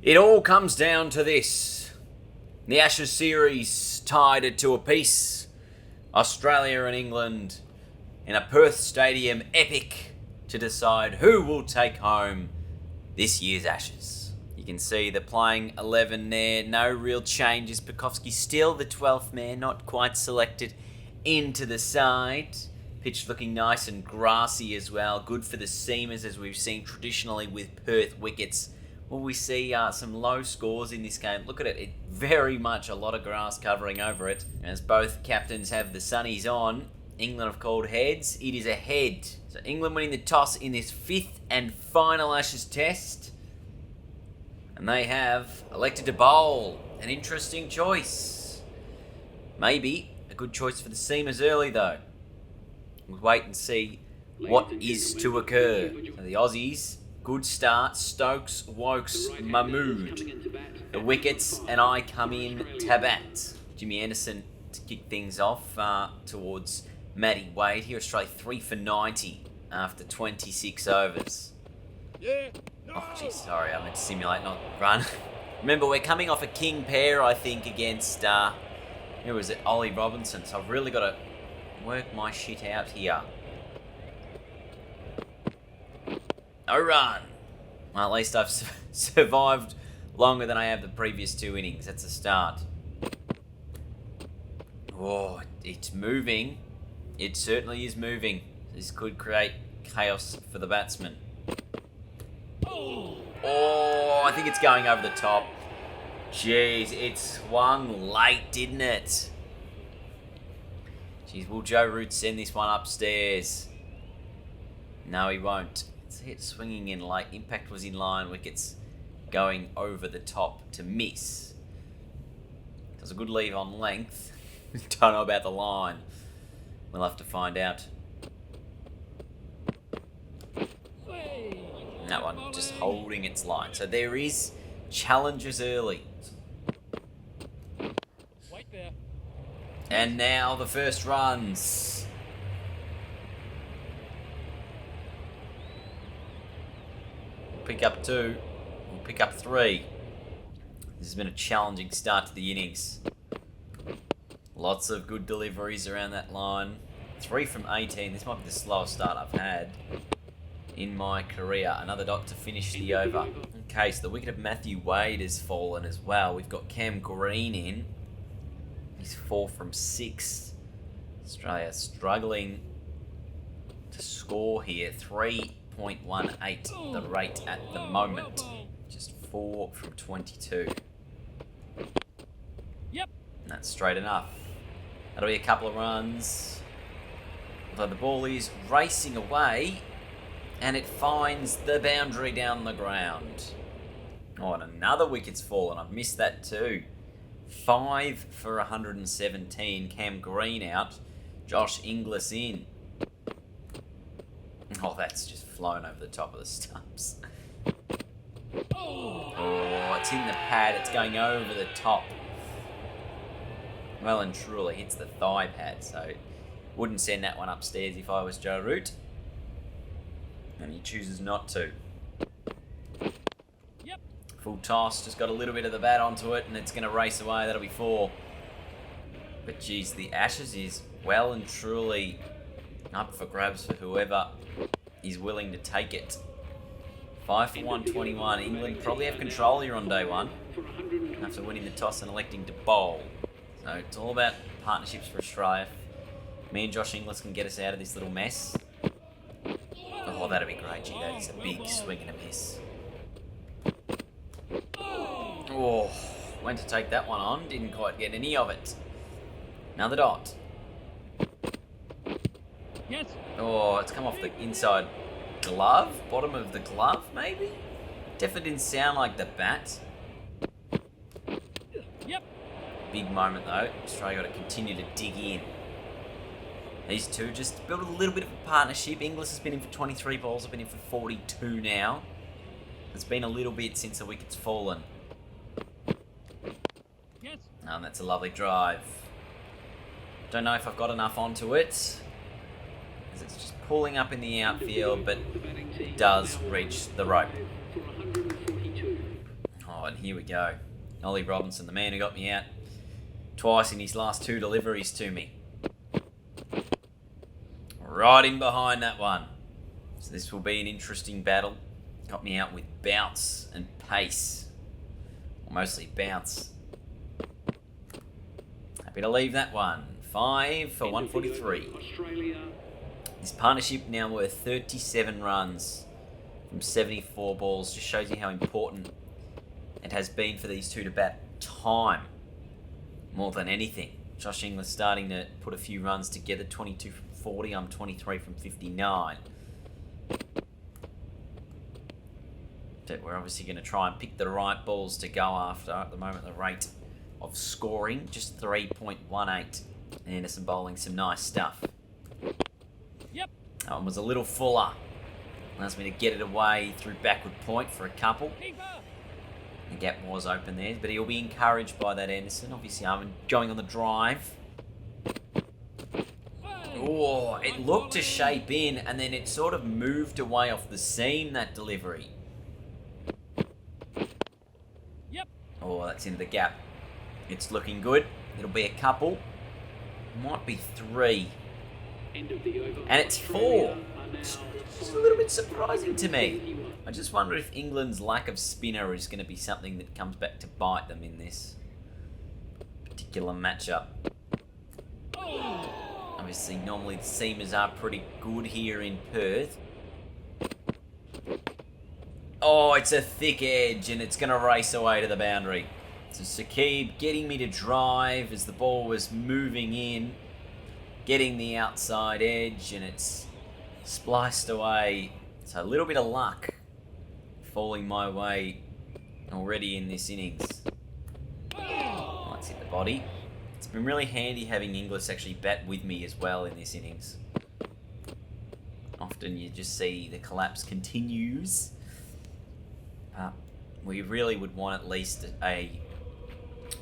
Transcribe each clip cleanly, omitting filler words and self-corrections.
It all comes down to this. The Ashes series tied it to a piece. Australia and England in a Perth Stadium epic to decide who will take home this year's Ashes. You can see the playing 11 there. No real changes. Pekovsky still the 12th man, not quite selected into the side. Pitch looking nice and grassy as well. Good for the seamers, as we've seen traditionally with Perth wickets. Will we see some low scores in this game? Look at it. Very much a lot of grass covering over it. As both captains have the sunnies on, England have called heads. It is a head. So England winning the toss in this 5th and final Ashes test. And they have elected to bowl. An interesting choice. Maybe a good choice for the seamers early though. We'll wait and see what is to occur. So the Aussies, good start. Stokes, Wokes, Mahmood. The wickets, and I come in to bat. Jimmy Anderson to kick things off towards Matty Wade here. Australia 3 for 90 after 26 overs. Oh, geez, sorry, I meant to simulate, not run. Remember, we're coming off a king pair, I think, against, who was it, Ollie Robinson. So I've really got to work my shit out here. No run. Well, at least I've survived longer than I have the previous 2 innings. That's a start. Oh, it's moving. It certainly is moving. This could create chaos for the batsman. Oh, I think it's going over the top. Jeez, it swung late, didn't it? Jeez, will Joe Root send this one upstairs? No, he won't. See it swinging in late. Impact was in line. Wickets going over the top to miss. Does a good leave on length. Don't know about the line. We'll have to find out. And that one just holding its line. So there is challenges early. And now the first runs. Pick up 2. We'll pick up 3. This has been a challenging start to the innings. Lots of good deliveries around that line. 3 from 18. This might be the slowest start I've had in my career. Another dot to finish the over. Okay, so the wicket of Matthew Wade has fallen as well. We've got Cam Green in. He's 4 from 6. Australia struggling to score here. 3.18 the rate at the moment. Just 4 from 22. Yep. And that's straight enough. That'll be a couple of runs. Although the ball is racing away, and it finds the boundary down the ground. Oh, and another wicket's fallen. I've missed that too. 5 for 117. Cam Green out. Josh Inglis in. Oh, that's just flown over the top of the stumps. Oh, it's in the pad. It's going over the top. Well and truly hits the thigh pad, so wouldn't send that one upstairs if I was Joe Root. And he chooses not to. Yep. Full toss, just got a little bit of the bat onto it, and it's going to race away. That'll be 4. But geez, the Ashes is well and truly up for grabs for whoever is willing to take it. 5 for 121. England probably have control here on day 1 after winning the toss and electing to bowl. So it's all about partnerships for Australia. Me and Josh Inglis can get us out of this little mess. Oh, that'd be great. Gee, that is a big swing and a miss. Oh, went to take that one on. Didn't quite get any of it. Another dot. Yes. Oh, it's come off the inside glove. Bottom of the glove, maybe? Definitely didn't sound like the bat. Yep. Big moment, though. Australia got to continue to dig in. These two just built a little bit of a partnership. Inglis has been in for 23 balls. I've been in for 42 now. It's been a little bit since the wicket's fallen. Yes. Oh, and that's a lovely drive. Don't know if I've got enough onto it, as it's just pulling up in the outfield, but it does reach the rope. Oh, and here we go. Ollie Robinson, the man who got me out twice in his last 2 deliveries to me. Right in behind that one. So this will be an interesting battle. Got me out with bounce and pace. Or mostly bounce. Happy to leave that one. 5 for 143. This partnership now worth 37 runs from 74 balls. Just shows you how important it has been for these two to bat time more than anything. Josh Inglis starting to put a few runs together. 22 from 40. I'm 23 from 59. But we're obviously going to try and pick the right balls to go after. At the moment, the rate of scoring just 3.18. And Anderson bowling some nice stuff. Yep. That one was a little fuller. Allows me to get it away through backward point for a couple. The gap was open there, but he'll be encouraged by that Anderson. Obviously, I'm going on the drive. Oh, it looked to shape in, and then it sort of moved away off the seam, that delivery. Yep. Oh, that's into the gap. It's looking good. It'll be a couple. Might be 3. And it's 4. It's a little bit surprising to me. I just wonder if England's lack of spinner is going to be something that comes back to bite them in this particular matchup. Obviously, normally the seamers are pretty good here in Perth. Oh, it's a thick edge and it's going to race away to the boundary. So Saqib getting me to drive as the ball was moving in, getting the outside edge, and it's spliced away. So a little bit of luck falling my way already in this innings. Let's hit the body. It's been really handy having Inglis actually bat with me as well in this innings. Often you just see the collapse continues. We really would want at least a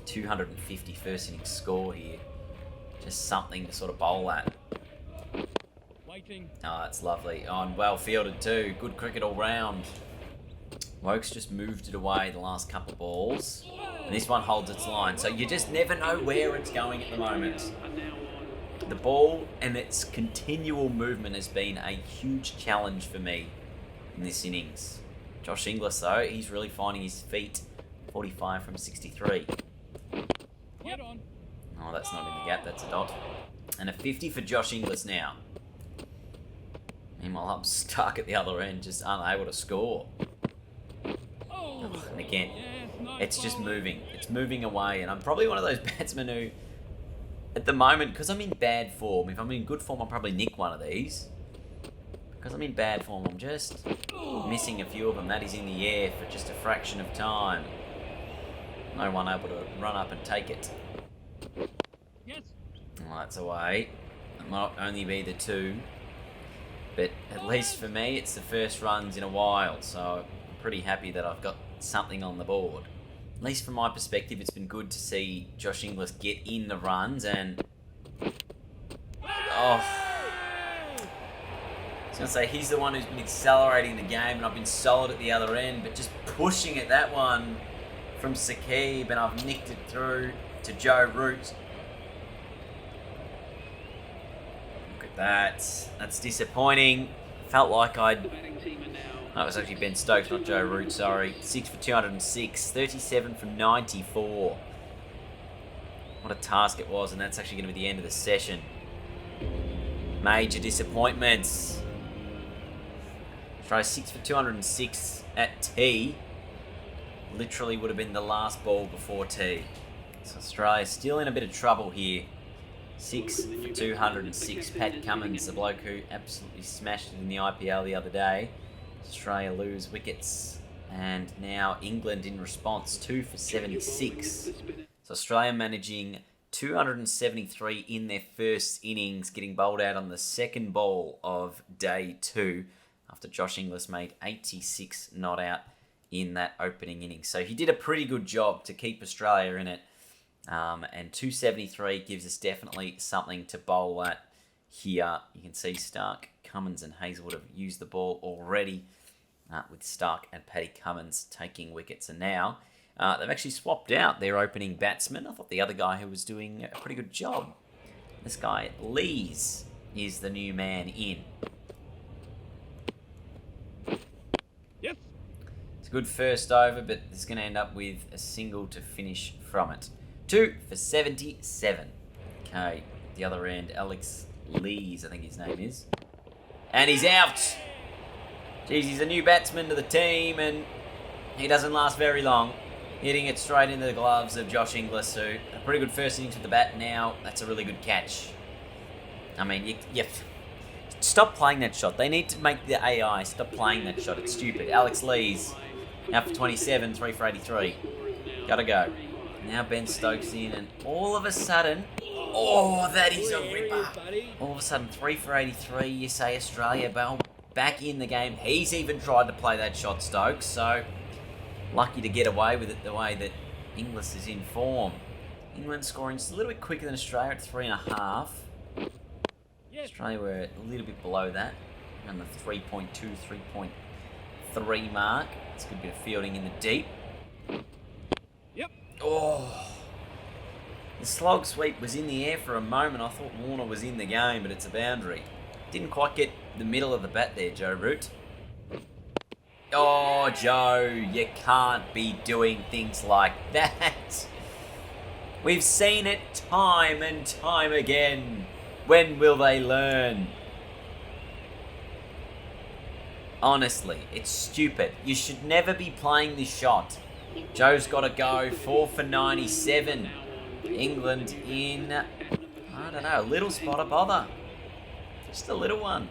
250 first innings score here. Just something to sort of bowl at. Waiting. Oh, that's lovely. Oh, and well fielded too. Good cricket all round. Wokes just moved it away the last couple of balls. And this one holds its line. So you just never know where it's going at the moment. The ball and its continual movement has been a huge challenge for me in this innings. Josh Inglis, though, he's really finding his feet. 45 from 63. Get on. Oh, that's not in the gap. That's a dot. And a 50 for Josh Inglis now. Meanwhile, I'm stuck at the other end, just unable to score. And again, it's just moving. It's moving away, and I'm probably one of those batsmen who, at the moment, because I'm in bad form, if I'm in good form, I'll probably nick one of these. Because I'm in bad form, I'm just missing a few of them. That is in the air for just a fraction of time. No one able to run up and take it. Yes. Well, that's away. It might only be the 2. But at least for me, it's the first runs in a while. So I'm pretty happy that I've got something on the board. At least from my perspective, it's been good to see Josh Inglis get in the runs and... Oh... I was going to say, he's the one who's been accelerating the game and I've been solid at the other end, but just pushing at that one from Saqib, and I've nicked it through to Joe Root. Look at that. That's disappointing. Felt like I'd... No, it was actually Ben Stokes, not Joe Root, sorry. 6 for 206, 37 from 94. What a task it was, and that's actually going to be the end of the session. Major disappointments. Try 6 for 206 at tea. Literally would have been the last ball before tea. So Australia's still in a bit of trouble here. 6 for 206. Pat Cummins, the bloke who absolutely smashed it in the IPL the other day. Australia lose wickets. And now England in response, 2 for 76. So Australia managing 273 in their first innings, getting bowled out on the second ball of day 2 after Josh Inglis made 86 not out in that opening innings. So he did a pretty good job to keep Australia in it. And 273 gives us definitely something to bowl at here. You can see Stark, Cummins and Hazelwood have used the ball already, with Stark and Paddy Cummins taking wickets. And now They've actually swapped out their opening batsman. I thought the other guy who was doing a pretty good job. This guy, Lees, is the new man in. Yes. It's a good first over, but it's going to end up with a single to finish from it. 2 for 77. Okay, the other end, Alex Lees, I think his name is. And he's out. Jeez, he's a new batsman to the team, and he doesn't last very long. Hitting it straight into the gloves of Josh Inglis, who a pretty good first innings with the bat now. That's a really good catch. I mean, you stop playing that shot. They need to make the AI stop playing that shot. It's stupid. Alex Lees, now for 27, 3 for 83. Gotta go. Now Ben Stokes in, and all of a sudden, oh, that is a ripper. All of a sudden, 3 for 83. You say Australia, back in the game. He's even tried to play that shot, Stokes, so lucky to get away with it the way that Inglis is in form. England scoring just a little bit quicker than Australia at 3.5. Australia were a little bit below that, around the 3.2, 3.3 mark. It's a good bit of fielding in the deep. Yep. Oh, the slog sweep was in the air for a moment. I thought Warner was in the game, but it's a boundary. Didn't quite get the middle of the bat there, Joe Root. Oh, Joe, you can't be doing things like that. We've seen it time and time again. When will they learn? Honestly, it's stupid. You should never be playing this shot. Joe's got to go. 4 for 97. England in, I don't know, a little spot of bother. Just a little one.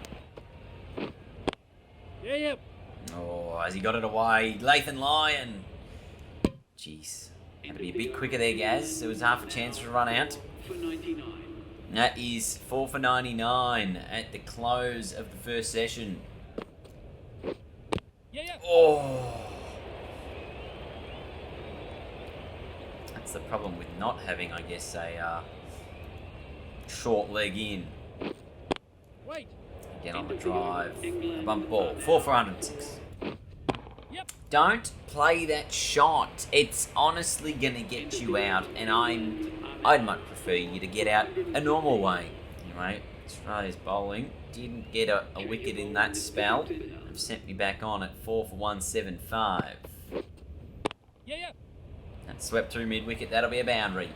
Yeah. Oh, has he got it away? Lathan Lyon. Jeez. Had to be a bit quicker there, Gaz. There was half a chance to run out. That is 4 for 99 at the close of the first session. Yeah. Oh. That's the problem with not having, I guess, a short leg in. Wait. Again on the drive. A bump ball. 4 for 106. Yep. Don't play that shot. It's honestly going to get you out, and I'd much prefer you to get out a normal way. Anyway, Australia's bowling didn't get a wicket in that spell. They've sent me back on at 4 for 175. Yeah. That swept through mid-wicket. That'll be a boundary.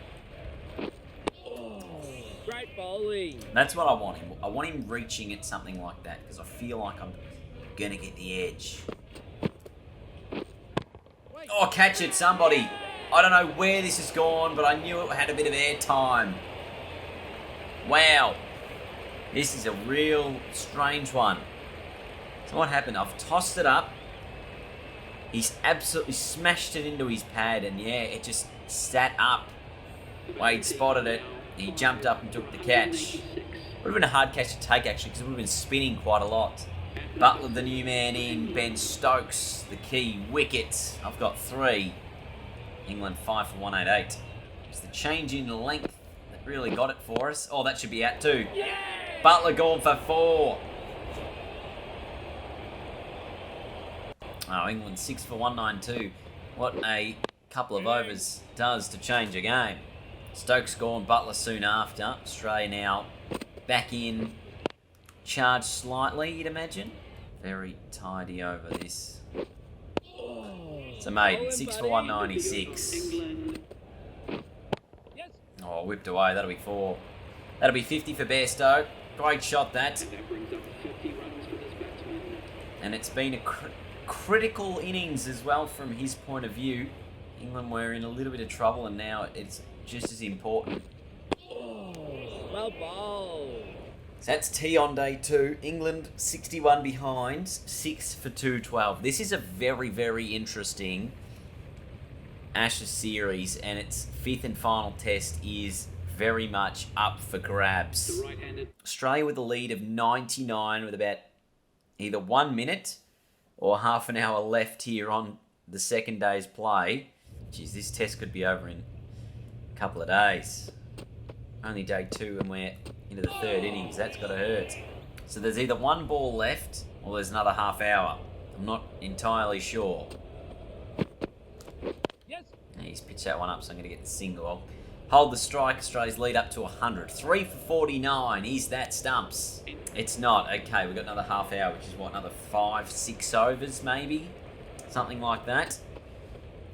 Great bowling. That's what I want him. I want him reaching at something like that, because I feel like I'm going to get the edge. Oh, catch it, somebody. I don't know where this has gone, but I knew it had a bit of air time. Wow. This is a real strange one. So what happened? I've tossed it up. He's absolutely smashed it into his pad, and yeah, it just sat up. Wade spotted it. He jumped up and took the catch. Would have been a hard catch to take, actually, because it would have been spinning quite a lot. Butler, the new man in. Ben Stokes, the key wicket. I've got 3. England 5 for 188. It's the change in length that really got it for us. Oh, that should be out too. Yeah. Butler gone for 4. Oh, England 6 for 192. What a couple of overs does to change a game. Stokes gone, Butler soon after. Australia now back in. Charged slightly, you'd imagine. Very tidy over this. It's a maiden. 6 for 196. Yes. Oh, whipped away. That'll be 4. That'll be 50 for Bairstow. Great shot, that. And it's been a critical innings as well from his point of view. England were in a little bit of trouble, and now it's just as important. Well bowled. So that's tea on day 2. England 61 behind, 6 for 212. This is a very, very interesting Ashes series, and its 5th and final test is very much up for grabs. Australia with a lead of 99 with about either 1 minute or half an hour left here on the second day's play. Geez, this test could be over in a couple of days. Only day 2 and we're into the 3rd innings. That's got to hurt. So there's either 1 ball left or there's another half hour. I'm not entirely sure. Yes. He's pitched that one up, so I'm going to get the single. Hold the strike. Australia's lead up to 100. 3 for 49. Is that stumps? It's not. Okay, we've got another half hour, which is what, another 5-6 overs maybe? Something like that.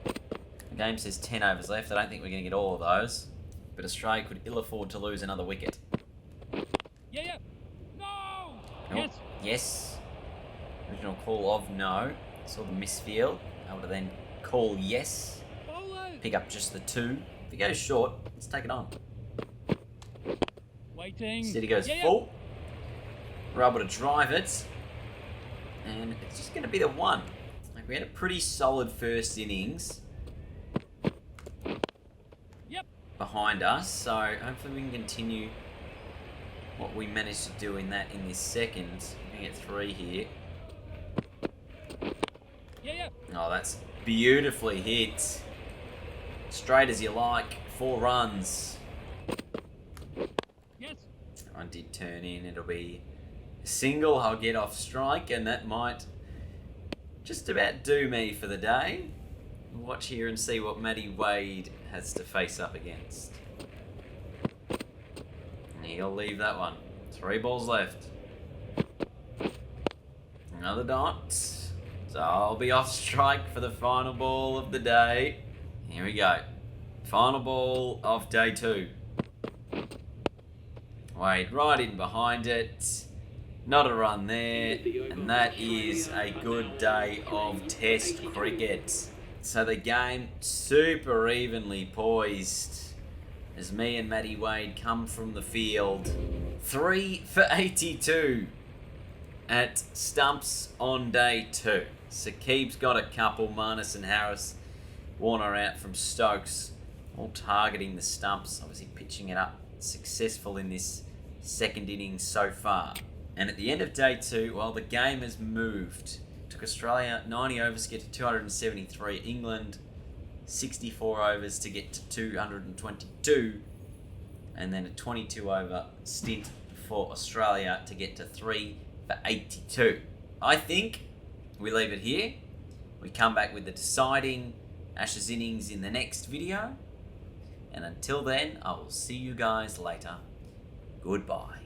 The game says 10 overs left. I don't think we're going to get all of those. But Australia could ill afford to lose another wicket. Yeah. No! Oh, Yes. yes. Original call of no. Saw the misfield. Able to then call yes. Bowling. Pick up just the 2. If it goes short, let's take it on. Waiting. City goes Yeah. full. We're able to drive it. And it's just going to be the 1. Like, we had a pretty solid first innings Yep. behind us. So hopefully we can continue what we managed to do in this second. We can get 3 here. Yeah. Oh, that's beautifully hit. Straight as you like. 4 runs. Yes. That one did turn in. It'll be a single. I'll get off strike, and that might just about do me for the day. Watch here and see what Matty Wade has to face up against. And he'll leave that one. 3 balls left. Another dot. So I'll be off strike for the final ball of the day. Here we go. Final ball of day 2. Wade right in behind it. Not a run there. And that is a good day of Test cricket. So the game super evenly poised as me and Matty Wade come from the field. 3 for 82 at stumps on day 2. Sakib's got a couple. Marnus and Harris. Warner out from Stokes. All targeting the stumps. Obviously pitching it up. Successful in this second innings so far. And at the end of day 2, well, the game has moved. Took Australia 90 overs to get to 273. England 64 overs to get to 222. And then a 22 over stint for Australia to get to 3 for 82. I think we leave it here. We come back with the deciding Ashes innings in the next video. And until then, I will see you guys later. Goodbye.